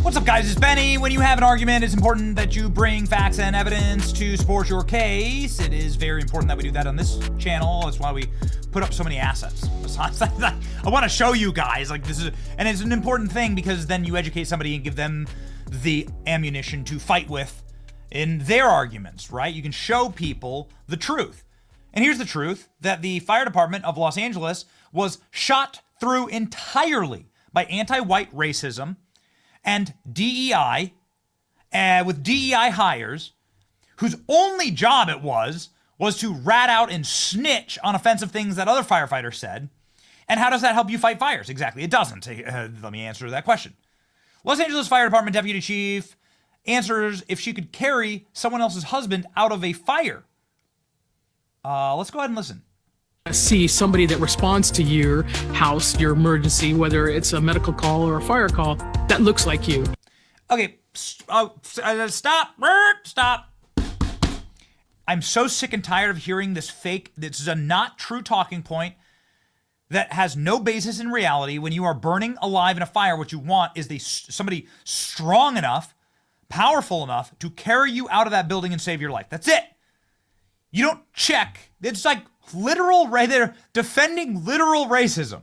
What's up, guys? It's Benny. When you have an argument, it's important that you bring facts and evidence to support your case. It is very important that we do that on this channel. That's why we put up so many assets. Besides that, I want to show you guys, like, this is, and it's an important thing because then you educate somebody and give them the ammunition to fight with in their arguments, right? You can show people the truth. And here's the truth, that the fire department of Los Angeles was shot through entirely by anti-white racism and DEI, with DEI hires, whose only job it was to rat out and snitch on offensive things that other firefighters said. And how does that help you fight fires? Exactly, it doesn't. Let me answer that question. Los Angeles Fire Department Deputy Chief answers if she could carry someone else's husband out of a fire. Let's go ahead and listen. See somebody that responds to your house, your emergency, whether it's a medical call or a fire call, that looks like you. Okay, stop. I'm so sick and tired of hearing this fake, this is a not true talking point that has no basis in reality. When you are burning alive in a fire, what you want is somebody strong enough, powerful enough to carry you out of that building and save your life. That's it. You don't check. It's like literal, right there, defending literal racism.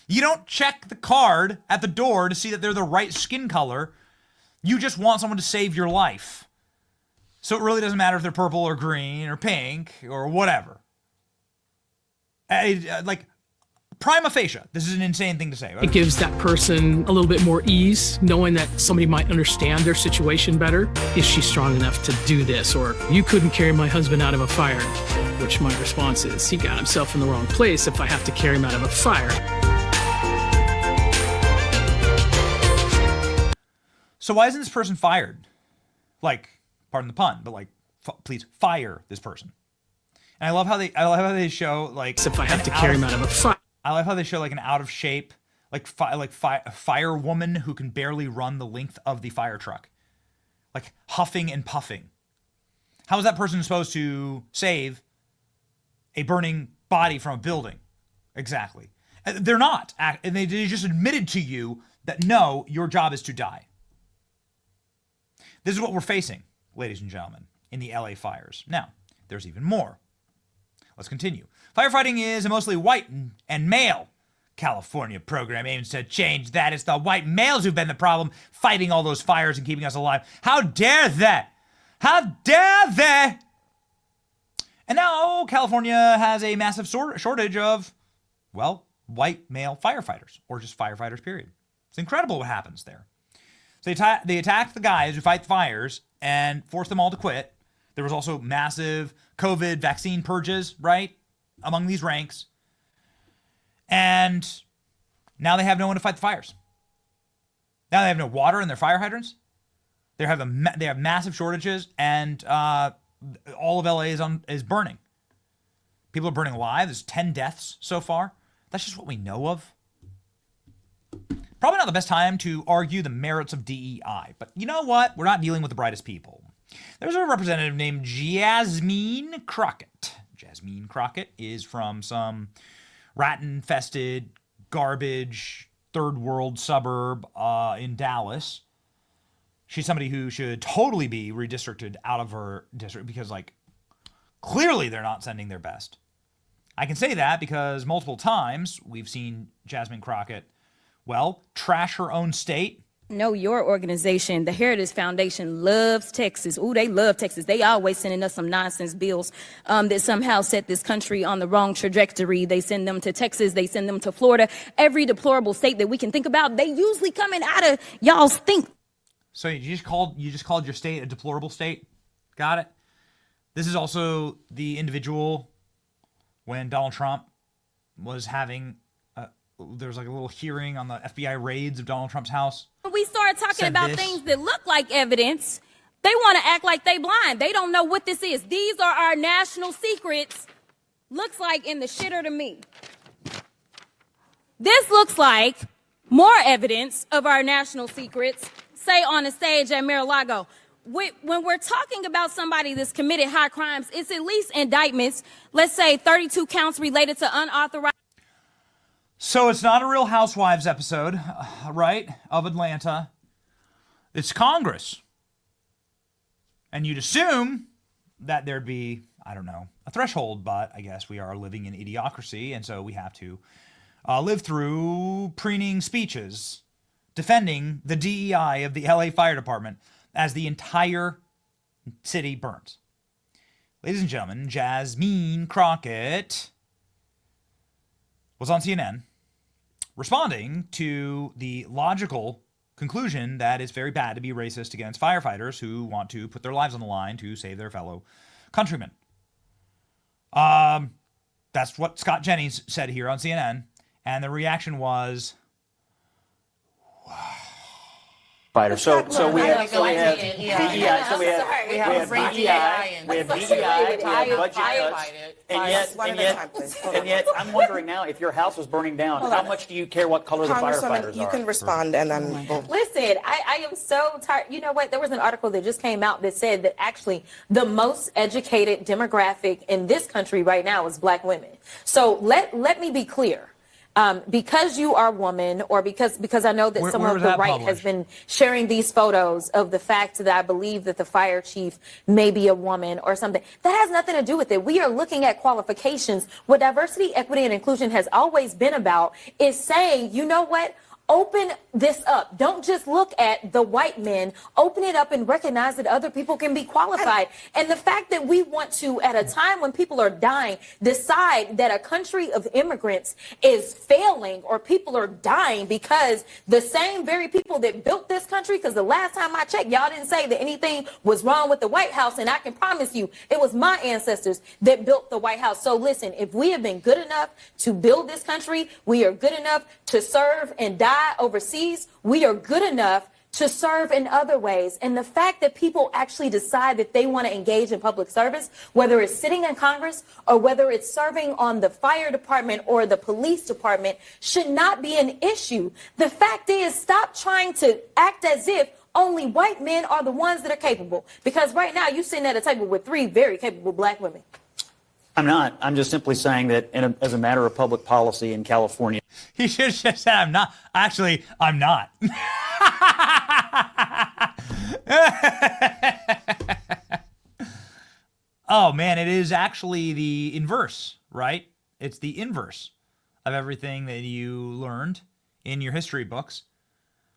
You don't check the card at the door to see that they're the right skin color. You just want someone to save your life. So it really doesn't matter if they're purple or green or pink or whatever. Like, prima facie, this is an insane thing to say. It gives that person a little bit more ease, knowing that somebody might understand their situation better. Is she strong enough to do this? Or, you couldn't carry my husband out of a fire. Which my response is, he got himself in the wrong place if I have to carry him out of a fire. So why isn't this person fired? Like, pardon the pun, but like, please fire this person. And I love how they show, like, if I have to carry him out of a fire. I love how they show like an out of shape, a firewoman who can barely run the length of the fire truck, like huffing and puffing. How is that person supposed to save a burning body from a building? Exactly. They're not. And they just admitted to you that no, your job is to die. This is what we're facing, ladies and gentlemen, in the LA fires. Now, there's even more. Let's continue. Firefighting is a mostly white and male California program aims to change that. It's the white males who've been the problem, fighting all those fires and keeping us alive. How dare they? How dare they? And now California has a massive shortage of, well, white male firefighters, or just firefighters, period. It's incredible what happens there. So they attacked the guys who fight fires and forced them all to quit. There was also massive COVID vaccine purges, right, among these ranks. And now they have no one to fight the fires. Now they have no water in their fire hydrants. They have massive shortages, and all of LA is burning. People are burning alive. There's 10 deaths so far. That's just what we know of. Probably not the best time to argue the merits of DEI, but you know what? We're not dealing with the brightest people. There's a representative named Jasmine Crockett. Jasmine Crockett is from some rat-infested, garbage, third world suburb in Dallas. She's somebody who should totally be redistricted out of her district because, like, clearly they're not sending their best. I can say that because multiple times we've seen Jasmine Crockett, well, trash her own state. No, your organization, the Heritage Foundation, loves Texas. Ooh, they love Texas. They always sending us some nonsense bills that somehow set this country on the wrong trajectory. They send them to Texas. They send them to Florida. Every deplorable state that we can think about, they usually coming out of y'all's think. So you just called your state a deplorable state? Got it? This is also the individual when Donald Trump was having there was like a little hearing on the FBI raids of Donald Trump's house. When we start talking about things that look like evidence, they want to act like they blind. They don't know what this is. These are our national secrets. Looks like in the shitter to me. This looks like more evidence of our national secrets, say on the stage at Mar-a-Lago. When we're talking about somebody that's committed high crimes, it's at least indictments, let's say 32 counts related to unauthorized. So it's not a Real Housewives episode, right, of Atlanta. It's Congress. And you'd assume that there'd be, I don't know, a threshold, but I guess we are living in idiocracy, and so we have to live through preening speeches defending the DEI of the LA Fire Department as the entire city burns. Ladies and gentlemen, Jasmine Crockett was on CNN responding to the logical conclusion that it's very bad to be racist against firefighters who want to put their lives on the line to save their fellow countrymen. That's what Scott Jennings said here on CNN, and the reaction was, Fighter. So we have DEI, we have budget cuts, and yet I'm wondering now, if your house was burning down, how much do you care what color the firefighters are? You can respond, and then we'll... Listen, I am so tired. You know what? There was an article that just came out that said that actually the most educated demographic in this country right now is black women. So let me be clear. Because you are a woman, or because I know that some of the right has been sharing these photos of the fact that I believe that the fire chief may be a woman or something, that has nothing to do with it. We are looking at qualifications. What diversity, equity, and inclusion has always been about is saying, you know what? Open this up. Don't just look at the white men. Open it up and recognize that other people can be qualified. And the fact that we want to, at a time when people are dying, decide that a country of immigrants is failing or people are dying because the same very people that built this country, because the last time I checked, y'all didn't say that anything was wrong with the White House. And I can promise you it was my ancestors that built the White House. So listen, if we have been good enough to build this country, we are good enough to serve and die overseas, we are good enough to serve in other ways. And the fact that people actually decide that they want to engage in public service, whether it's sitting in Congress or whether it's serving on the fire department or the police department, should not be an issue. The fact is, stop trying to act as if only white men are the ones that are capable. Because right now you're sitting at a table with 3 very capable black women. I'm not. I'm just simply saying that as a matter of public policy in California. He should have just said, I'm not. Actually, I'm not. Oh, man, it is actually the inverse, right? It's the inverse of everything that you learned in your history books.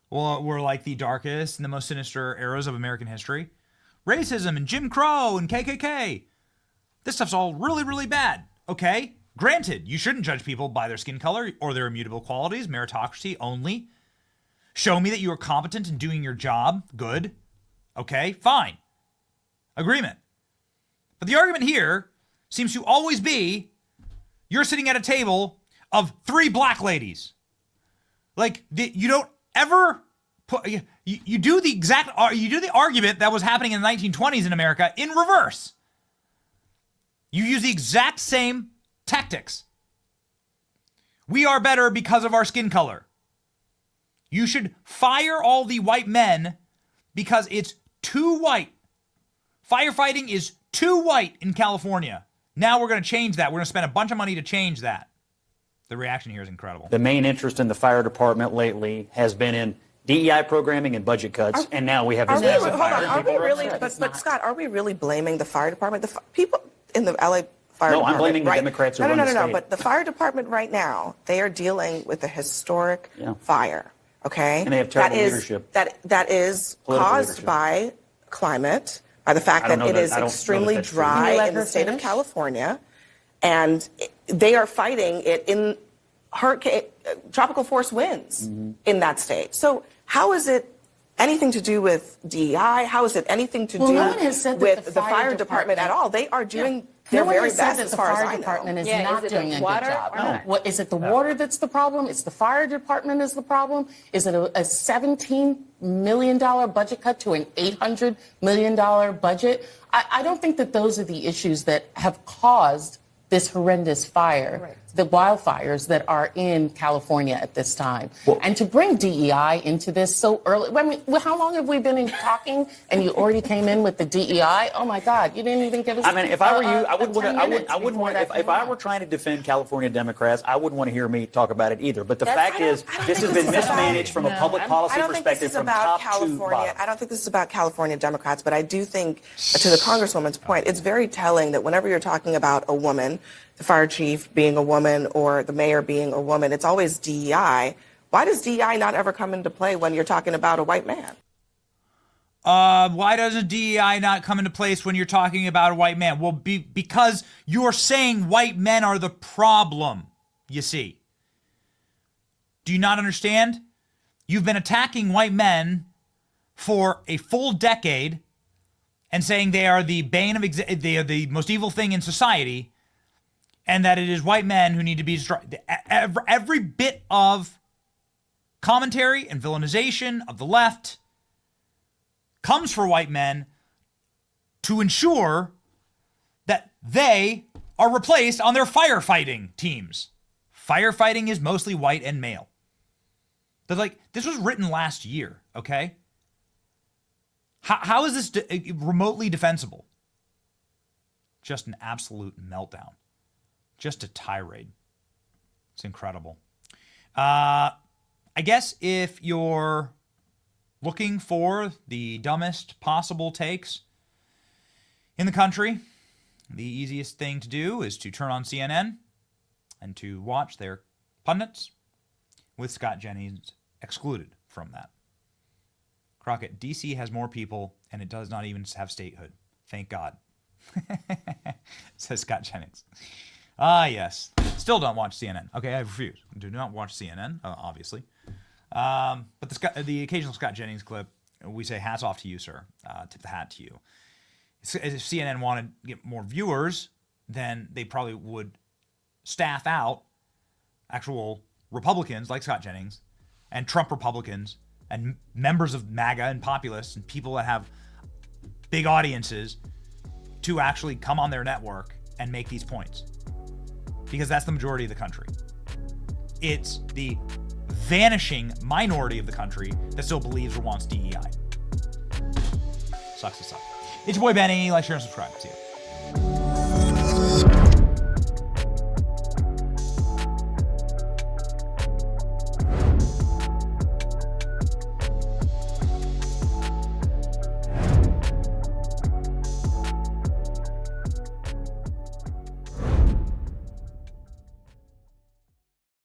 Well, were like the darkest and the most sinister eras of American history. Racism and Jim Crow and KKK. This stuff's all really, really bad, okay? Granted, you shouldn't judge people by their skin color or their immutable qualities, meritocracy only. Show me that you are competent in doing your job, good, okay, fine. Agreement. But the argument here seems to always be, you're sitting at a table of 3 black ladies. Like, you don't ever put, you do the argument that was happening in the 1920s in America in reverse. You use the exact same tactics. We are better because of our skin color. You should fire all the white men because it's too white. Firefighting is too white in California. Now we're going to change that. We're going to spend a bunch of money to change that. The reaction here is incredible. The main interest in the fire department lately has been in DEI programming and budget cuts, and now we have this massive fire. Are we really, but Scott, are we really blaming the fire department? The people in the LA Fire Department. No, I'm blaming the Democrats who run the state. No. But the fire department right now, they are dealing with a historic fire. Okay, and they have terrible leadership. That is caused by climate, by the fact that it is extremely dry in the state of California, and they are fighting it in tropical force winds in that state. So how is it anything to do with DEI? How is it anything to do with the fire department at all? They are doing their very best as far as I know. The fire department is not doing a good job. No. What, is it the water that's the problem? It's the fire department is the problem? Is it a $17 million budget cut to an $800 million budget? I don't think that those are the issues that have caused this horrendous fire. the wildfires that are in California at this time. And to bring DEI into this so early, I mean, how long have we been talking and you already came in with the DEI? Oh my God, you didn't even give us. I mean, if I were you, I wouldn't want. If I were trying to defend California Democrats, I wouldn't want to hear me talk about it either. But the fact is, this has been mismanaged from a public policy perspective from top to bottom. I don't think this is about California Democrats, but I do think, to the Congresswoman's point, it's very telling that whenever you're talking about a woman, the fire chief being a woman or the mayor being a woman, it's always DEI. Why does DEI not ever come into play when you're talking about a white man? Why doesn't DEI not come into place when you're talking about a white man? Well, because you're saying white men are the problem, you see. Do you not understand? You've been attacking white men for a full decade and saying they are the bane of they are the most evil thing in society, and that it is white men who need to be destroyed. Every bit of commentary and villainization of the left comes for white men to ensure that they are replaced on their firefighting teams. Firefighting is mostly white and male. But like, this was written last year, okay? How is this remotely defensible? Just an absolute meltdown. Just a tirade. It's incredible. I guess if you're looking for the dumbest possible takes in the country, the easiest thing to do is to turn on CNN and to watch their pundits, with Scott Jennings excluded from that. Crockett, DC has more people, and it does not even have statehood. Thank God. Says Scott Jennings. Ah, yes. Still don't watch CNN. Okay, I refuse. Do not watch CNN, obviously. But the occasional Scott Jennings clip, we say hats off to you, sir. Tip the hat to you. If CNN wanted to get more viewers, then they probably would staff out actual Republicans like Scott Jennings and Trump Republicans and members of MAGA and populists and people that have big audiences to actually come on their network and make these points. Because that's the majority of the country. It's the vanishing minority of the country that still believes or wants DEI. Sucks to suck. It's your boy Benny. Like, share, and subscribe. See you.